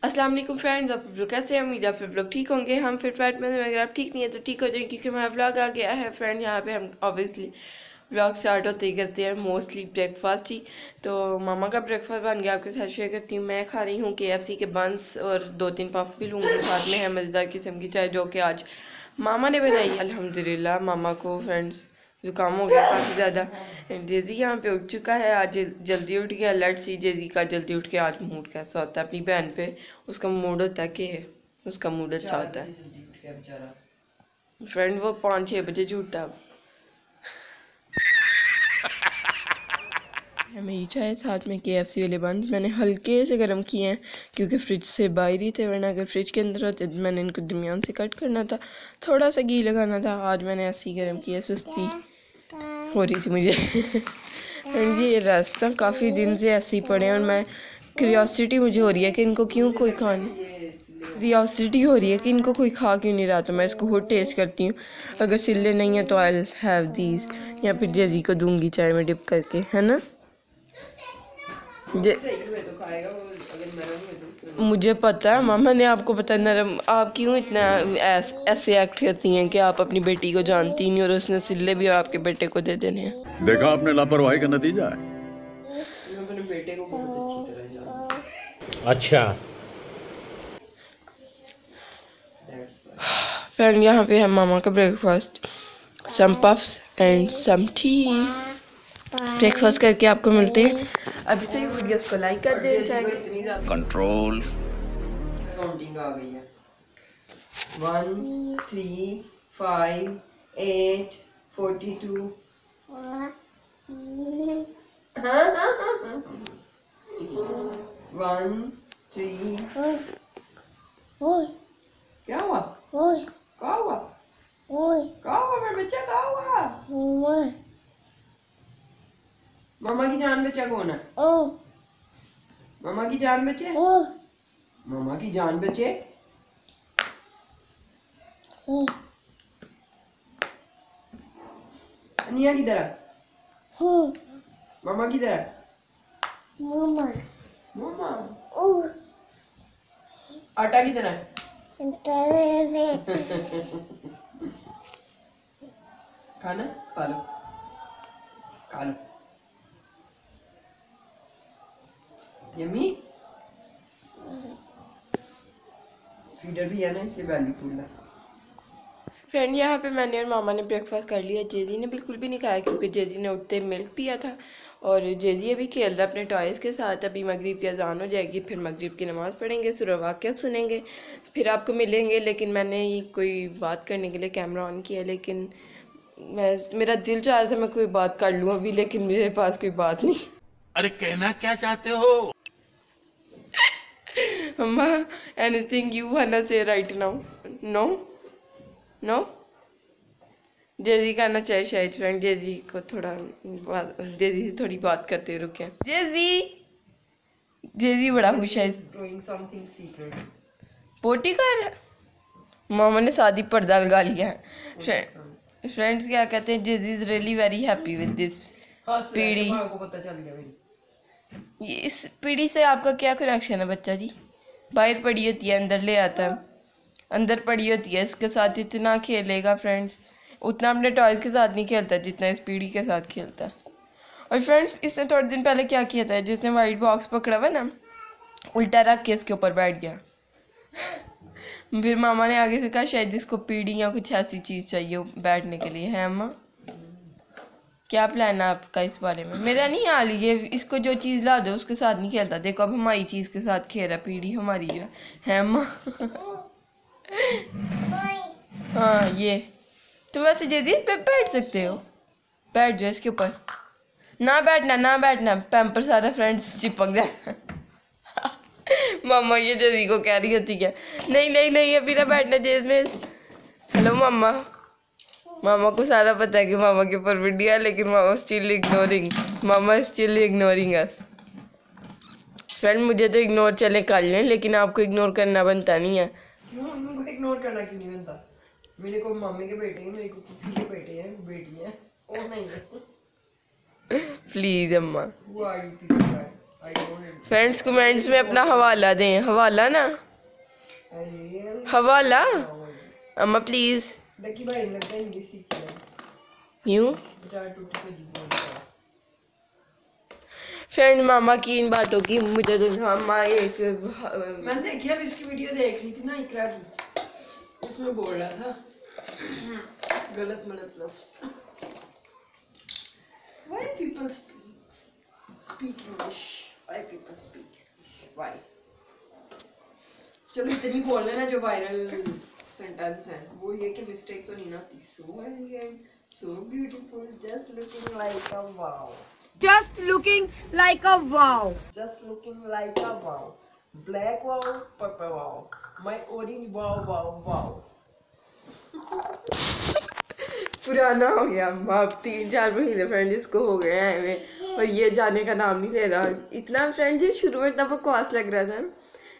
अस्सलाम वालेकुम फ्रेंड्स, आप लोग कैसे हैं? उम्मीद आप लोग ठीक होंगे। हम फिट फाट में हैं। अगर आप ठीक नहीं है तो ठीक हो जाए, क्योंकि हमारा व्लॉग आ गया है फ्रेंड। यहाँ पे हम ऑब्वियसली व्लॉग स्टार्ट होते ही करते हैं मोस्टली ब्रेकफास्ट ही। तो मामा का ब्रेकफास्ट बन गया, आपके साथ शेयर करती हूँ। मैं खा रही हूँ KFC के बंस और 2-3 पफ भी लूँगी। साथ में है मज़ेदार किस्म की चाय, जो कि आज मामा ने बनाई। अल्हम्दुलिल्लाह मामा को फ्रेंड्स जुकाम हो गया काफ़ी ज़्यादा। जेजी यहाँ पे उठ चुका है, आज जल्दी उठ गया। लेट्स सी जेजी का जल्दी उठ के आज मूड कैसा होता है अपनी बहन पे। उसका मूड होता है कि उसका मूड अच्छा होता है फ्रेंड। वो 5-6 बजे उठता है। मेरी चाय साथ में KFC वाले बंद मैंने हल्के से गर्म किए हैं, क्योंकि फ्रिज से बाहर ही थे, वरना अगर फ्रिज के अंदर होते तो मैंने इनको दरमियान से कट करना था, थोड़ा सा घी लगाना था। आज मैंने ऐसे ही गर्म किया, सुस्ती हो रही थी मुझे। ये रास्ता काफ़ी दिन से ऐसे ही पड़े हैं और मैं क्यूरियोसिटी मुझे हो रही है कि इनको क्यों कोई क्यूरियोसिटी हो रही है कि इनको कोई खा क्यों नहीं रहा। तो मैं इसको खुद टेस्ट करती हूँ। अगर सिले नहीं है तो आई हैव दीज, या फिर जेजी को दूंगी चाय में डिप करके, है ना। मुझे पता है मामा ने, आपको पता है नरम। आप क्यों इतना ऐसे एक्ट करती हैं कि आप अपनी बेटी को जानती नहीं, और उसने सिले भी आपके बेटे को दे देने हैं। देखा आपने लापरवाही का नतीजा है। अपने बेटे को बहुत अच्छी तरह जानती। अच्छा फ्रेंड, यहाँ पे है मामा का breakfast, some puffs and some tea. Breakfast करके आपको मिलते हैं। अभी से ही वीडियोस को लाइक कर दें। कंट्रोल काउंटिंग आ गई है। 1 3 5 8 42 1 3 क्या हुआ? क्या हुआ? क्या हुआ मेरा बच्चा? क्या हुआ? मामा की जान बच्चा कौन है? मामा की जान बच्चे? मामा की जान बच्चे? अनिया किधर है? मामा किधर है? मामा आटा किधर है? खाना खा लो, खा लो। यम्मी फीडर भी है ना, इसलिए वैल्यू फुल है। फ्रेंड, यहाँ पे मैंने और मामा ने ब्रेकफास्ट कर लिया। जेजी ने बिल्कुल भी नहीं खाया, क्योंकि जेजी ने उठते मिल्क पिया था, और जेजी अभी खेल रहा है अपने टॉयज़ के साथ। अभी मगरिब की अजान हो जाएगी, फिर मगरिब की नमाज़ पढ़ेंगे, सूरह वाक़िया सुनेंगे, फिर आपको मिलेंगे। लेकिन मैंने कोई बात करने के लिए कैमरा ऑन किया, लेकिन मेरा दिल चाह रहा था मैं कोई बात कर लूँ अभी, लेकिन मेरे पास कोई बात नहीं। अरे कहना क्या चाहते हो? Mama, anything you wanna say right now? No? No? जेजी का आना चाहिए शायद फ्रेंड। जेजी को थोड़ा जेजी से थोड़ी बात करते हैं, रुके। जेजी बड़ा खुश है। Doing something secret. पोटी कर है। मामा ने शादी पर्दा लगा लिया है। फ्रेंड्स क्या कहते हैं, JG is really very happy with this पीढ़ी। पता चल गया इस पीढ़ी से आपका क्या कनेक्शन है बच्चा जी? बाहर पड़ी होती है, अंदर ले आता है, अंदर पड़ी होती है, इसके साथ इतना खेलेगा फ्रेंड्स, उतना अपने टॉयज़ के साथ नहीं खेलता जितना इस पीढ़ी के साथ खेलता है। और फ्रेंड्स, इसने थोड़े दिन पहले क्या किया था, जिसने वाइट बॉक्स पकड़ा हुआ ना, उल्टा रख के इसके ऊपर बैठ गया। फिर मामा ने आगे से कहा शायद इसको पीढ़ी या कुछ ऐसी चीज़ चाहिए बैठने के लिए, है अम्मा? क्या प्लान है आपका इस बारे में? मेरा नहीं हाल, ये इसको जो चीज़ ला दो उसके साथ नहीं खेलता। देखो अब हमारी चीज़ के साथ खेल रहा है, पीढ़ी हमारी जो है अम्मा। हाँ ये तुम वैसे जेजी इस पे बैठ सकते हो, बैठ जाओ इसके ऊपर। ना बैठना, पैम्पर सारा फ्रेंड्स चिपक जाए। मामा ये जेजी को कह रही होती है, नहीं अभी ना बैठना जेज में। हेलो मामा। मामा को सारा पता है कि मामा के ऊपर वीडियो है, लेकिन मामा स्टिल इग्नोरिंग अस। फ्रेंड, मुझे तो इग्नोर चले कर लें, लेकिन आपको इग्नोर करना बनता नहीं है। क्यों इग्नोर करना क्यों नहीं बनता? मेरे को मामे के बेटे हैं, मेरे को कुकी के बेटे हैं, बेटी है, और नहीं है। प्लीज अम्मा, फ्रेंड्स कमेंट्स में अपना हवाला दें, हवाला ना, हवाला अम्मा प्लीज। यूं फ्रेंड मामा की इन बातों की मुझे तो मामा एक मैंने देखी अब इसकी वीडियो देख रही थी ना इकरा की, उसमें बोल रहा था गलत मतलब why people speak English, why people speak English, why। चलो इतनी बोल लेना जो वायरल सेंटेंस है वो ये कि मिस्टेक तो नहीं ना आती। so elegant, so beautiful, just looking like a wow, just looking like a wow, just looking like a wow, black wow, purple wow, my orange wow wow wow। पुराना हो गया, अब 3-4 महीने फ्रेंड इसको हो गए हैं में, और ये जाने का नाम नहीं ले रहा। इतना फ्रेंड जी शुरू में इतना बकवास लग रहा था,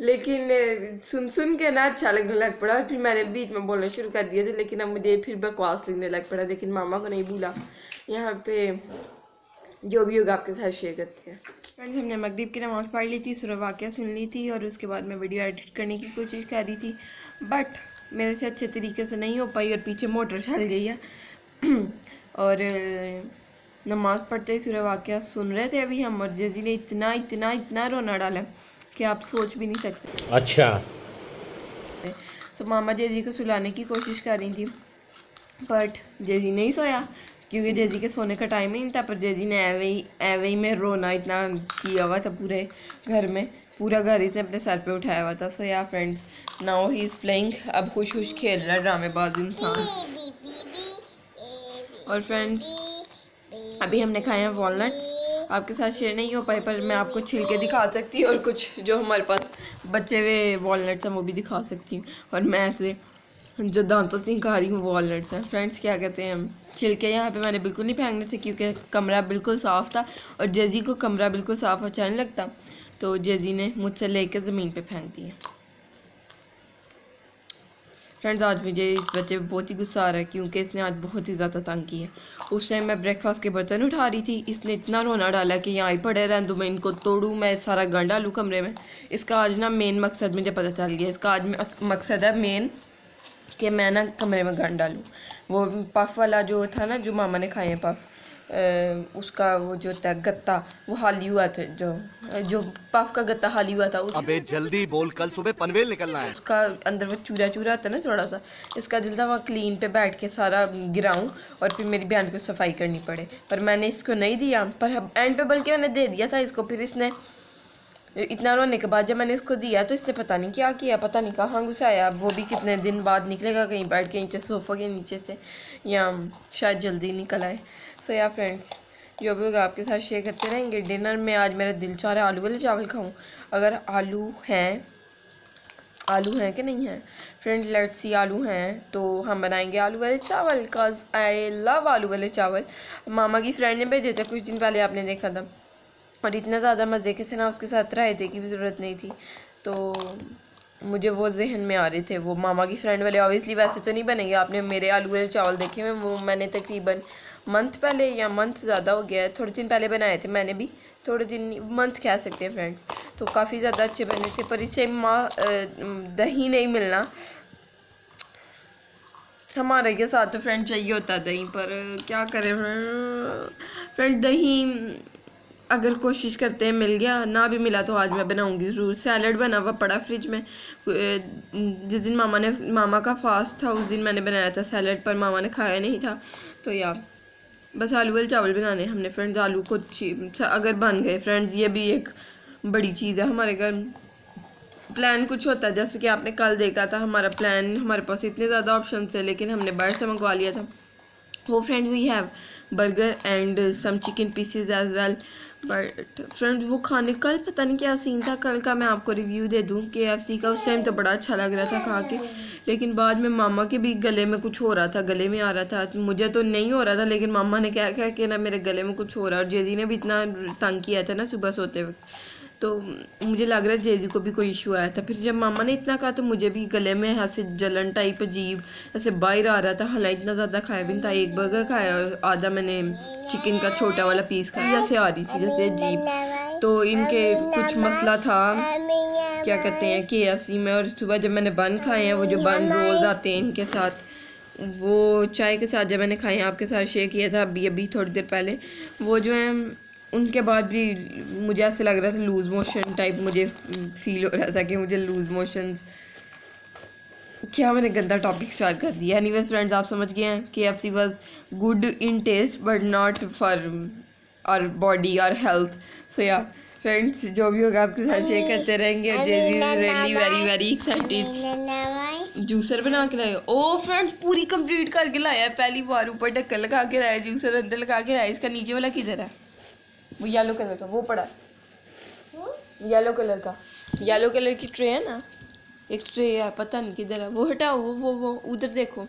लेकिन सुन सुन के ना अच्छा लगने लग पड़ा। फिर मैंने बीच में बोलना शुरू कर दिया था, लेकिन अब मुझे फिर बकवास लगने लग पड़ा। लेकिन मामा को नहीं भूला, यहाँ पे जो भी होगा आपके साथ शेयर करते हैं। फ्रेंड्स हमने मगरिब की नमाज़ पढ़ ली थी, सूरह वाक़िया सुन ली थी, और उसके बाद मैं वीडियो एडिट करने की कोशिश कर रही थी, बट मेरे से अच्छे तरीके से नहीं हो पाई और पीछे मोटर चल गई है। और नमाज़ पढ़ते ही सूरह वाक़िया सुन रहे थे अभी हम, और जेजी ने इतना इतना इतना रोना डाला कि आप सोच भी नहीं सकते। अच्छा। सो मामा जेजी को सुलाने की कोशिश कर रही थी, बट जेजी नहीं सोया क्योंकि जेजी के सोने का टाइम ही नहीं था। पर जेजी ने एवे ही में रोना इतना किया हुआ था, पूरे घर में, पूरा घर ही से अपने सर पे उठाया हुआ था। सो yeah friends now he is playing, अब खुश खुश खेल रहा है ड्रामेबाज इंसान। और फ्रेंड्स अभी हमने खाए हैं वॉलनट्स, आपके साथ शेयर नहीं हो पाए, पर मैं आपको छिलके दिखा सकती हूँ और कुछ जो हमारे पास बचे हुए वॉलनट्स हैं वो भी दिखा सकती हूँ। और मैं ऐसे जो दांतों से खा रही हूँ वॉलनट्स हैं। फ्रेंड्स क्या कहते हैं, छिलके यहाँ पे मैंने बिल्कुल नहीं फेंकने थे क्योंकि कमरा बिल्कुल साफ़ था, और जेजी को कमरा बिल्कुल साफ़ अच्छा नहीं लगता, तो जेजी ने मुझसे लेके ज़मीन पे फेंक दिए। फ्रेंड्स आज मुझे इस बच्चे पे बहुत ही गुस्सा आ रहा है क्योंकि इसने आज बहुत ही ज़्यादा तंग किया। उस टाइम मैं ब्रेकफास्ट के बर्तन उठा रही थी, इसने इतना रोना डाला कि यहाँ ही पड़े रहने दो, मैं इनको तोड़ूँ, मैं सारा गंद डालूँ कमरे में। इसका आज ना मेन मकसद मुझे पता चल गया, इसका आज मकसद है मेन कि मैं ना कमरे में गंद डालूँ। वो पफ वाला जो था ना, जो मामा ने खाए हैं पफ, उसका वो जो था गत्ता, वो हाली हुआ था, जो पफ का गत्ता हाली हुआ था। अबे जल्दी बोल, कल सुबह पनवेल निकलना है। उसका अंदर वो चूरा चूरा आता है ना थोड़ा सा, इसका दिल था वहाँ क्लीन पे बैठ के सारा गिराऊं और फिर मेरी बहन को सफाई करनी पड़े, पर मैंने इसको नहीं दिया। पर एंड पे बल्कि मैंने दे दिया था इसको, फिर इसने इतना रोने के बाद जब मैंने इसको दिया तो इसने पता नहीं क्या किया, पता नहीं कहाँ घुसाया। वो भी कितने दिन बाद निकलेगा, कहीं बैठ के नीचे सोफ़ा के नीचे से, या शायद जल्दी निकल आए। सो या फ्रेंड्स जो भी होगा आपके साथ शेयर करते रहेंगे। डिनर में आज मेरा दिल चाह रहा है आलू वाले चावल खाऊं, अगर आलू हैं कि नहीं है फ्रेंड, लेट्स सी आलू हैं तो हम बनाएंगे आलू वाले चावल, बिकॉज आई लव आलू वाले चावल। मामा की फ्रेंड ने भेजे थे कुछ दिन पहले, आपने देखा था, और इतना ज़्यादा मज़े के थे ना, उसके साथ रायते की भी ज़रूरत नहीं थी, तो मुझे वो जहन में आ रहे थे वो मामा की फ्रेंड वाले। ऑब्वियसली वैसे तो नहीं बनेंगे, आपने मेरे आलू वाले चावल देखे हुए, वो मैंने तकरीबन मंथ पहले, या मंथ ज़्यादा हो गया है, थोड़े दिन पहले बनाए थे मैंने भी, थोड़े दिन मंथ कह सकते हैं फ्रेंड्स, तो काफ़ी ज़्यादा अच्छे बने थे। पर इस टाइम दही नहीं मिलना, हमारे के साथ तो फ्रेंड चाहिए होता दही, पर क्या करें फ्रेंड, दही अगर कोशिश करते हैं मिल गया, ना भी मिला तो आज मैं बनाऊंगी ज़रूर। सैलड बना हुआ पड़ा फ्रिज में, जिस दिन मामा का फास्ट था उस दिन मैंने बनाया था सैलड, पर मामा ने खाया नहीं था, तो यार बस आलू वाले चावल बनाने हमने फ्रेंड्स। आलू को अगर बन गए फ्रेंड्स, ये भी एक बड़ी चीज़ है हमारे घर। प्लान कुछ होता है, जैसे कि आपने कल देखा था हमारा प्लान, हमारे पास इतने ज़्यादा ऑप्शन थे लेकिन हमने बाहर से मंगवा लिया था। वो friend we have burger and some chicken pieces as well, but friends वो खाने, कल पता नहीं क्या सीन था, कल का मैं आपको रिव्यू दे दूं KFC का। उस टाइम तो बड़ा अच्छा लग रहा था खा के, लेकिन बाद में मामा के भी गले में कुछ हो रहा था, गले में आ रहा था, मुझे तो नहीं हो रहा था, लेकिन मामा ने क्या कहा कि ना मेरे गले में कुछ हो रहा है। और जेजी ने भी इतना तंग किया था ना सुबह सोते वक्त, तो मुझे लग रहा है जेजी को भी कोई इशू आया था। फिर जब मामा ने इतना कहा तो मुझे भी गले में ऐसे जलन टाइप अजीब ऐसे बाहर आ रहा था। हालांकि इतना ज़्यादा खाया भी नहीं था, एक बर्गर खाया और आधा मैंने चिकन का छोटा वाला पीस खाया, जैसे आ रही थी जैसे अजीब। तो इनके कुछ मसला था, क्या कहते हैं, KFC में। और सुबह जब मैंने बन खाए हैं, वो जो बन रोल्स आते हैं इनके साथ, वो चाय के साथ जब मैंने खाए हैं, आपके साथ शेयर किया था अभी थोड़ी देर पहले, वो जो है उनके बाद भी मुझे ऐसे लग रहा था लूज़ मोशन टाइप, मुझे फील हो रहा था कि मुझे लूज़ मोशंस, क्या मैंने गंदा टॉपिक स्टार्ट कर दिया। एनीवेज फ्रेंड्स, आप समझ गए हैं, KFC was good in taste but not for our body और हेल्थ। सो या फ्रेंड्स, जो भी होगा आपके साथ शेयर करते रहेंगे। JG is really very very excited. Juicer बना के लाए। ओ फ्रेंड्स, पूरी कंप्लीट करके लाया है पहली बार। ऊपर ढक्कन लगा के लाया, जूसर अंदर लगा के लाया। इसका नीचे वाला किधर है? वो येलो कलर का, वो पड़ा येलो कलर का, येलो कलर की ट्रे है ना, एक ट्रे है, पता नहीं किधर है। वो हटाओ, वो उधर देखो।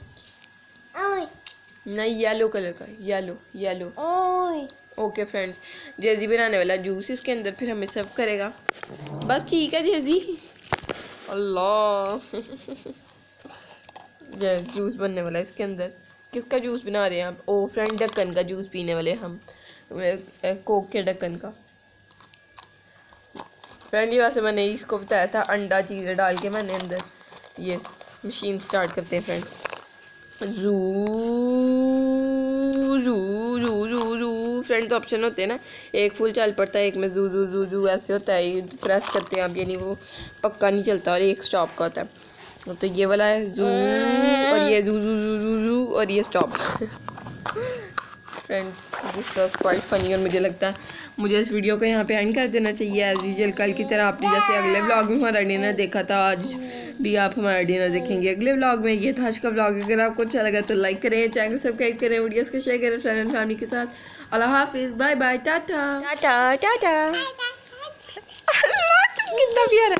नहीं, येलो कलर का, येलो। ओके फ्रेंड्स, जेजी बनाने वाला जूस इसके अंदर, फिर हमें सर्व करेगा। बस ठीक है जेजी। अल्लाह ये जूस बनने वाला है इसके अंदर। किसका जूस बना रहे हैं आप? ओ फ्रेंड, ढक्कन का जूस पीने वाले हम, कोक के ढक्कन का। फ्रेंड ये वैसे मैंने इसको बताया था, अंडा चीज़ें डाल के मैंने अंदर। ये मशीन स्टार्ट करते हैं फ्रेंड। जू जू जू जू जू फ्रेंड, तो ऑप्शन होते हैं ना, एक फुल चल पड़ता है, एक में जू जू जू जू ऐसे होता है। ये प्रेस करते हैं आप, यानी वो पक्का नहीं चलता, और एक स्टॉप का होता है। तो ये वाला है जू, और ये जू जू जू जू जू, और ये stop. Friends, this was quite funny, और मुझे लगता है मुझे इस वीडियो को यहाँ पे एंड कर देना चाहिए एज यूजुअल। कल की तरह आपने जैसे अगले व्लॉग में हमारा डिनर देखा था, आज भी आप हमारा डिनर देखेंगे अगले व्लॉग में। ये था आज का व्लॉग। अगर आपको अच्छा लगा तो लाइक करें, चैनल को सब्सक्राइब करें, वीडियोस को शेयर करें फ्रेंड एंड फैमिली के साथ। अल्लाह हाफिज़, बाय बाय, टाटा टाटा टाटा। कितना प्यारा।